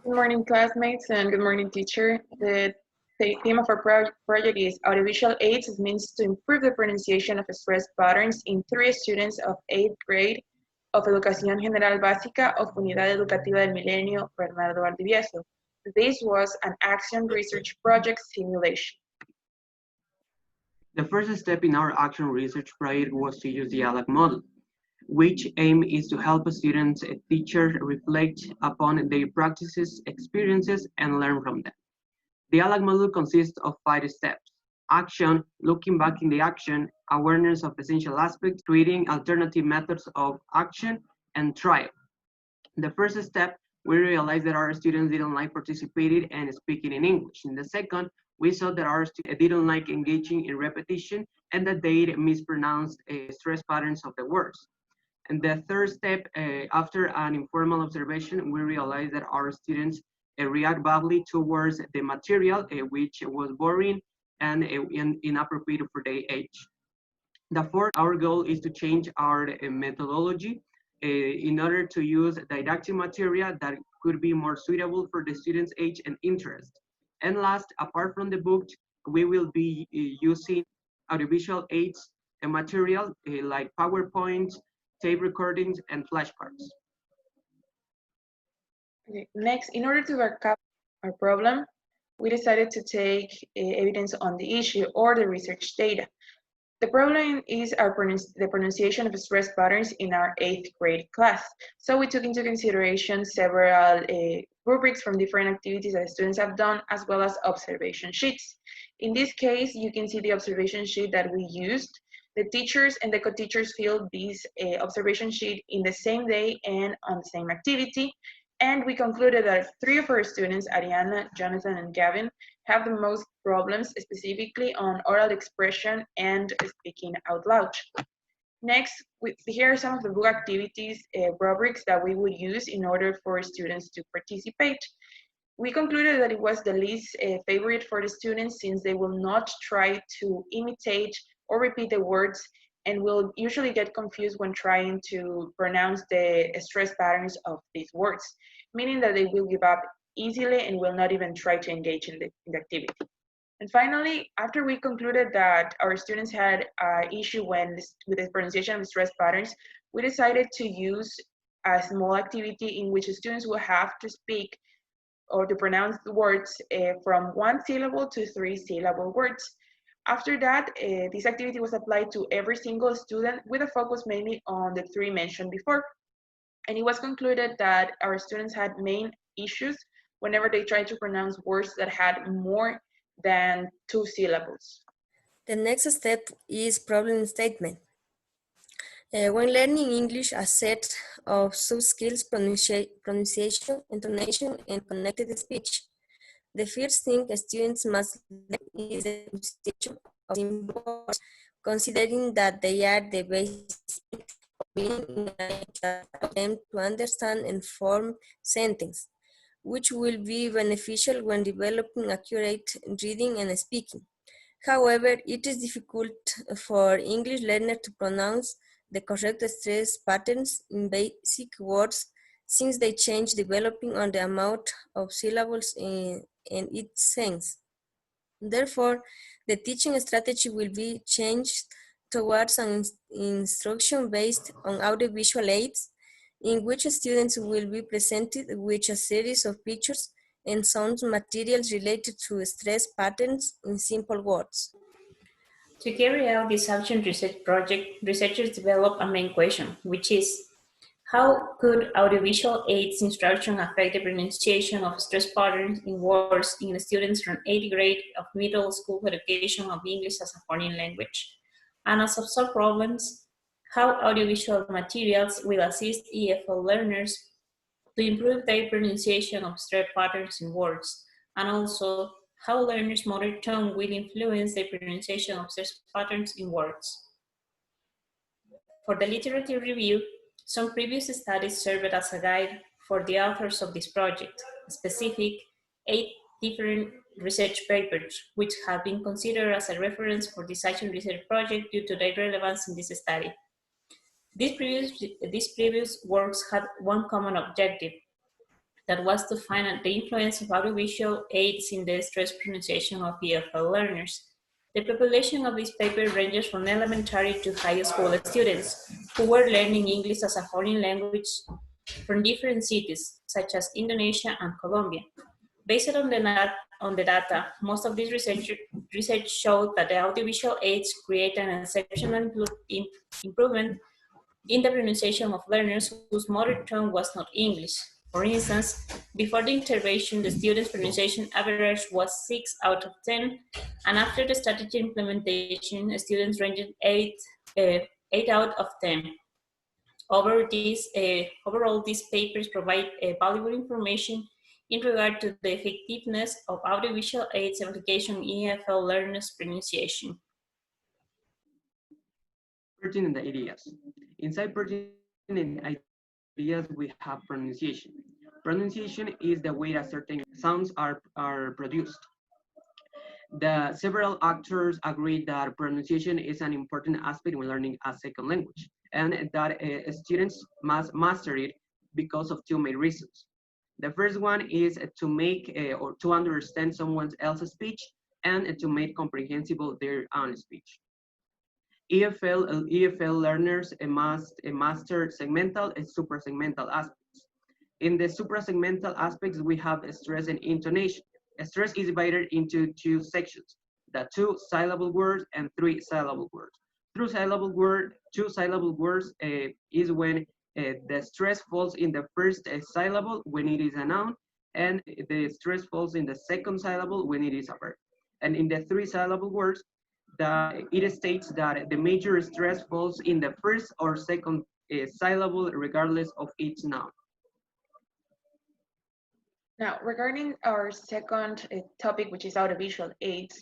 Good morning, classmates, and good morning, teacher. The theme of our project is audiovisual aids. It means to improve the pronunciation of stress patterns in 3 students of 8th grade of Educación General Básica of Unidad Educativa del Milenio, Bernardo Valdivieso. This was an action research project simulation. The first step in our action research project was to use the ALAC model, which aim is to help students and teachers reflect upon their practices, experiences, and learn from them. The ALAC model consists of 5 steps: action, looking back in the action, awareness of essential aspects, creating alternative methods of action, and trial. The first step, we realized that our students didn't like participating and speaking in English. In the second, we saw that our students didn't like engaging in repetition and that they mispronounced stress patterns of the words. And the third step, after an informal observation, we realized that our students react badly towards the material, which was boring and inappropriate for their age. The fourth, our goal is to change our methodology in order to use didactic material that could be more suitable for the students' age and interest. And last, apart from the book, we will be using audiovisual aids and material like PowerPoint, tape recordings, and flashcards. Okay. Next, in order to recap our problem, we decided to take evidence on the issue or the research data. The problem is the pronunciation of stress patterns in our 8th grade class. So we took into consideration several rubrics from different activities that students have done, as well as observation sheets. In this case, you can see the observation sheet that we used. The teachers and the co-teachers filled this observation sheet in the same day and on the same activity. And we concluded that 3 of our students, Ariana, Jonathan, and Gavin, have the most problems, specifically on oral expression and speaking out loud. Next, here are some of the book activities rubrics that we would use in order for students to participate. We concluded that it was the least favorite for the students, since they will not try to imitate or repeat the words and will usually get confused when trying to pronounce the stress patterns of these words, meaning that they will give up easily and will not even try to engage in the activity. And finally, after we concluded that our students had an issue with the pronunciation of stress patterns, we decided to use a small activity in which students will have to speak or to pronounce the words from 1 syllable to 3 syllable words. After that, this activity was applied to every single student with a focus mainly on the 3 mentioned before. And it was concluded that our students had main issues whenever they tried to pronounce words that had more than 2 syllables. The next step is problem statement. When learning English, a set of sub-skills: pronunciation, intonation, and connected speech. The first thing students must learn is the pronunciation of simple words, considering that they are the basic of being in them to understand and form sentences, which will be beneficial when developing accurate reading and speaking. However, it is difficult for English learners to pronounce the correct stress patterns in basic words, since they change depending on the amount of syllables in its sense. Therefore, the teaching strategy will be changed towards an instruction based on audiovisual aids, in which students will be presented with a series of pictures and sound materials related to stress patterns in simple words. To carry out this action research project, researchers developed a main question, which is: how could audiovisual aids instruction affect the pronunciation of stress patterns in words in students from 8th grade of middle school education of English as a foreign language? And as of solve problems, how audiovisual materials will assist EFL learners to improve their pronunciation of stress patterns in words, and also how learners' motor tone will influence the pronunciation of stress patterns in words. For the literature review, some previous studies served as a guide for the authors of this project, specific 8 different research papers, which have been considered as a reference for this action research project due to their relevance in this study. These previous works had one common objective: that was to find out the influence of audiovisual aids in the stress pronunciation of EFL learners. The population of this paper ranges from elementary to high school students who were learning English as a foreign language from different cities, such as Indonesia and Colombia. Based on the data, most of this research showed that the audiovisual aids create an exceptional improvement in the pronunciation of learners whose mother tongue was not English. For instance, before the intervention, the students' pronunciation average was 6 out of 10, and after the strategy implementation, students ranged 8 out of 10. Overall, these papers provide valuable information in regard to the effectiveness of audiovisual aids application in EFL learners' pronunciation. Pertinent ideas. Inside pertinent ideas, we have pronunciation. Pronunciation is the way that certain sounds are produced. The several actors agree that pronunciation is an important aspect when learning a second language, and that students must master it because of two main reasons. The first one is to make or to understand someone else's speech and to make comprehensible their own speech. EFL learners must master segmental and suprasegmental aspects. In the suprasegmental aspects, we have stress and intonation. Stress is divided into two sections, the 2 syllable words and 3 syllable words. Two syllable words is when the stress falls in the first syllable when it is a noun, and the stress falls in the second syllable when it is a verb. And in the 3 syllable words, it states that the major stress falls in the first or second syllable regardless of its noun. Now, regarding our second topic, which is audiovisual aids,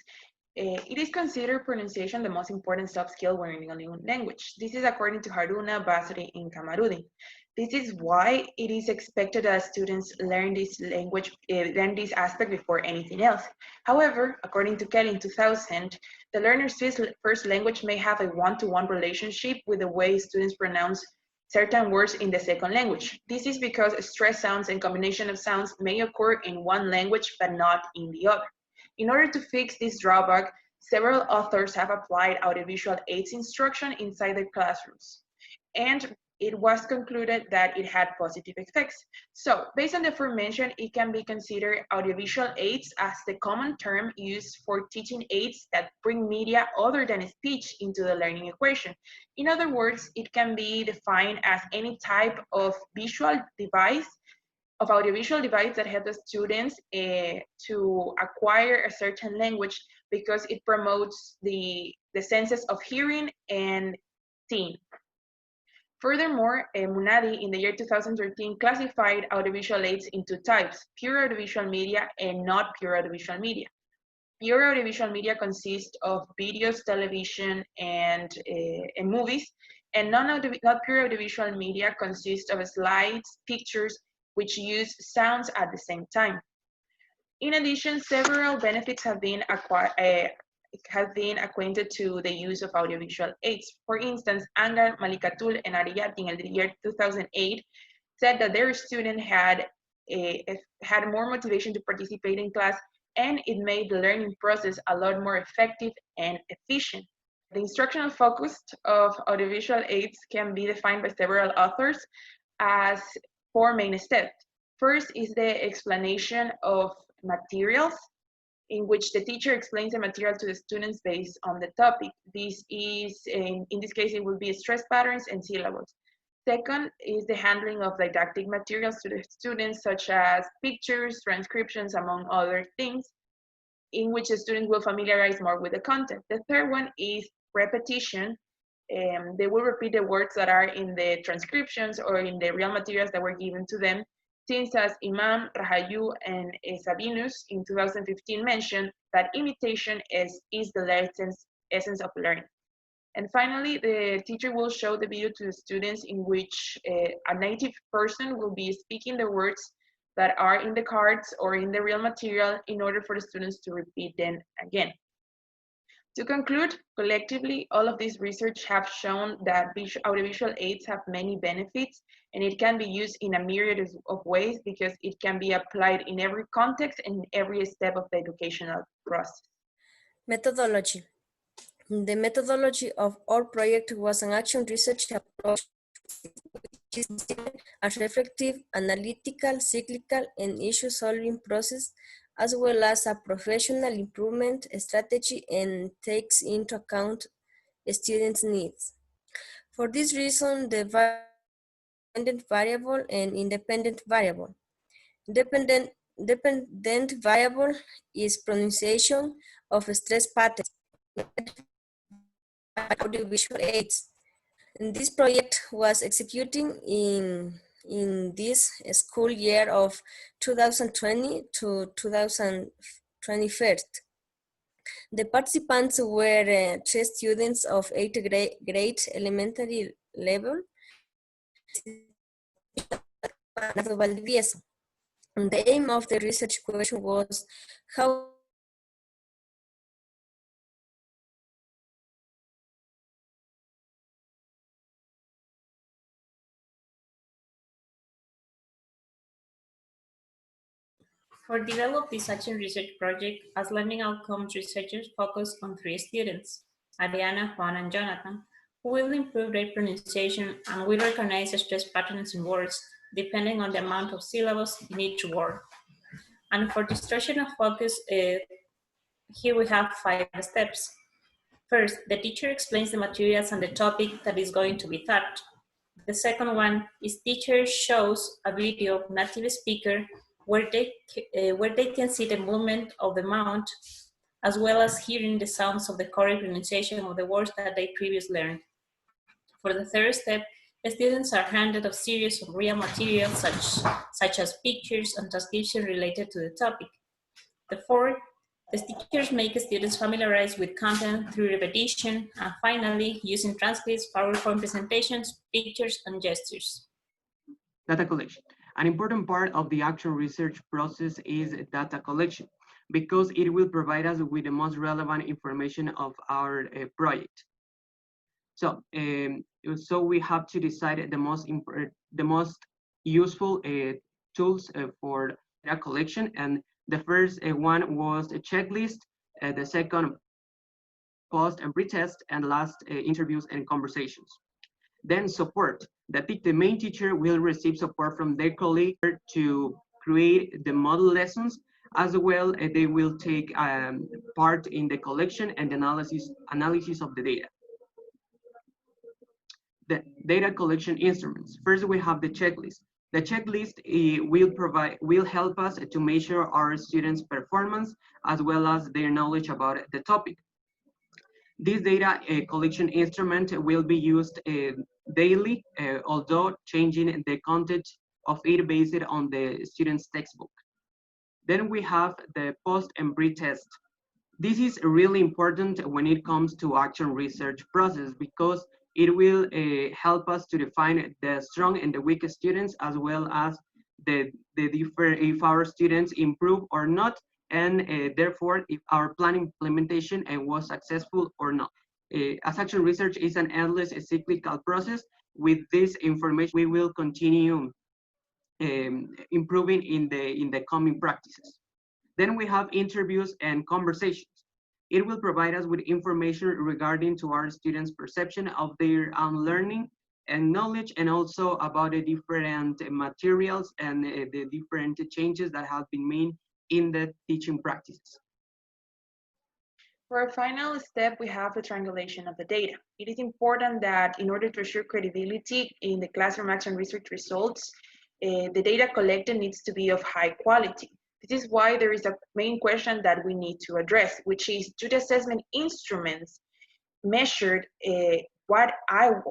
it is considered pronunciation the most important soft skill when learning a new language. This is according to Haruna, Basri, and Kamarudin. This is why it is expected that students learn this language, learn this aspect before anything else. However, according to Kelly in 2000, the learner's first language may have a one-to-one relationship with the way students pronounce certain words in the second language. This is because stress sounds and combination of sounds may occur in one language but not in the other. In order to fix this drawback, several authors have applied audiovisual aids instruction inside their classrooms, and it was concluded that it had positive effects. So, based on the aforementioned, it can be considered audiovisual aids as the common term used for teaching aids that bring media other than speech into the learning equation. In other words, it can be defined as any type of audiovisual device that helps the students to acquire a certain language because it promotes the senses of hearing and seeing. Furthermore, Munadi in the year 2013 classified audiovisual aids into types: pure audiovisual media and not pure audiovisual media. Pure audiovisual media consists of videos, television, and movies, and not pure audiovisual media consists of slides, pictures, which use sounds at the same time. In addition, several benefits have been acquainted to the use of audiovisual aids. For instance, Angar, Malikatul, and Ariyati in the year 2008 said that their student had more motivation to participate in class, and it made the learning process a lot more effective and efficient. The instructional focus of audiovisual aids can be defined by several authors as 4 main steps. First is the explanation of materials, in which the teacher explains the material to the students based on the topic. This is, in this case, it will be stress patterns and syllables. Second is the handling of didactic materials to the students, such as pictures, transcriptions, among other things, in which the students will familiarize more with the content. The third one is repetition. They will repeat the words that are in the transcriptions or in the real materials that were given to them, since as Imam, Rahayu, and Sabinus in 2015 mentioned that imitation is the essence of learning. And finally, the teacher will show the video to the students in which a native person will be speaking the words that are in the cards or in the real material in order for the students to repeat them again. To conclude, collectively, all of this research have shown that audiovisual aids have many benefits, and it can be used in a myriad of ways because it can be applied in every context and in every step of the educational process. Methodology. The methodology of our project was an action research approach which is a reflective, analytical, cyclical, and issue-solving process, as well as a professional improvement strategy and takes into account students' needs. For this reason, the dependent variable and independent variable. Dependent variable is pronunciation of stress patterns by audiovisual aids. And this project was executing in this school year of 2020 to 2021. The participants were 3 students of 8th grade elementary level. The aim of the research question was how For develop this action research project, as learning outcomes researchers focus on 3 students, Ariana, Juan, and Jonathan, who will improve their pronunciation and will recognize the stress patterns in words depending on the amount of syllables in each word. And for distortion of focus, here we have 5 steps. First, the teacher explains the materials and the topic that is going to be taught. The second one is teacher shows a video of native speaker where they can see the movement of the mouth as well as hearing the sounds of the correct pronunciation of the words that they previously learned. For the third step, the students are handed a series of real materials such as pictures and transcription related to the topic. The fourth, the teachers make students familiarized with content through repetition, and finally, using transcripts, PowerPoint presentations, pictures, and gestures. Data collection. An important part of the action research process is data collection because it will provide us with the most relevant information of our project. So we have to decide the most useful tools for data collection, and the first one was a checklist, the second post and pretest, and last interviews and conversations. Then support. The main teacher will receive support from their colleague to create the model lessons. As well, they will take part in the collection and analysis of the data. The data collection instruments. First, we have the checklist. The checklist will help us to measure our students' performance as well as their knowledge about the topic. This data collection instrument will be used daily, although changing the content of it based on the student's textbook. Then we have the post and pre-test. This is really important when it comes to action research process because it will help us to define the strong and the weak students as well as if our students improve or not, and therefore if our plan implementation was successful or not. As action research is an endless cyclical process, with this information we will continue improving in the coming practices. Then we have interviews and conversations. It will provide us with information regarding to our students' perception of their own learning and knowledge, and also about the different materials and the different changes that have been made in the teaching practices. For our final step, we have the triangulation of the data. It is important that in order to assure credibility in the classroom action research results, the data collected needs to be of high quality. This is why there is a main question that we need to address, which is, do the assessment instruments measured what our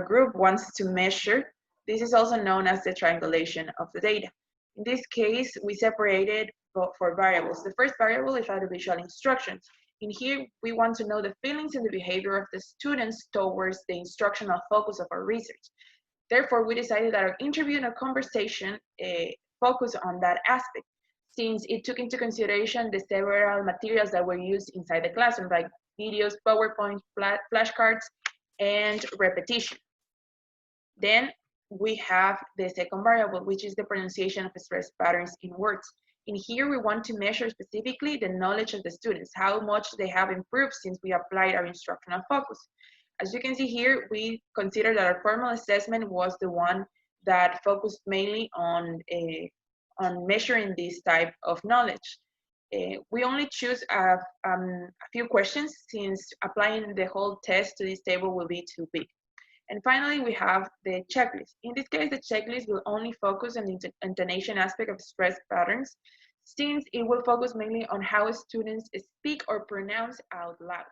group wants to measure? This is also known as the triangulation of the data. In this case, we separated for variables. The first variable is audiovisual instructions. In here, we want to know the feelings and the behavior of the students towards the instructional focus of our research. Therefore, we decided that our interview and our conversation focus on that aspect. since it took into consideration the several materials that were used inside the classroom, like videos, PowerPoint, flashcards, and repetition. Then we have the second variable, which is the pronunciation of stress patterns in words. In here, we want to measure specifically the knowledge of the students, how much they have improved since we applied our instructional focus. As you can see here, we consider that our formal assessment was the one that focused mainly on measuring this type of knowledge. We only choose a few questions since applying the whole test to this table will be too big. And finally, we have the checklist. In this case, the checklist will only focus on the intonation aspect of stress patterns, since it will focus mainly on how students speak or pronounce out loud.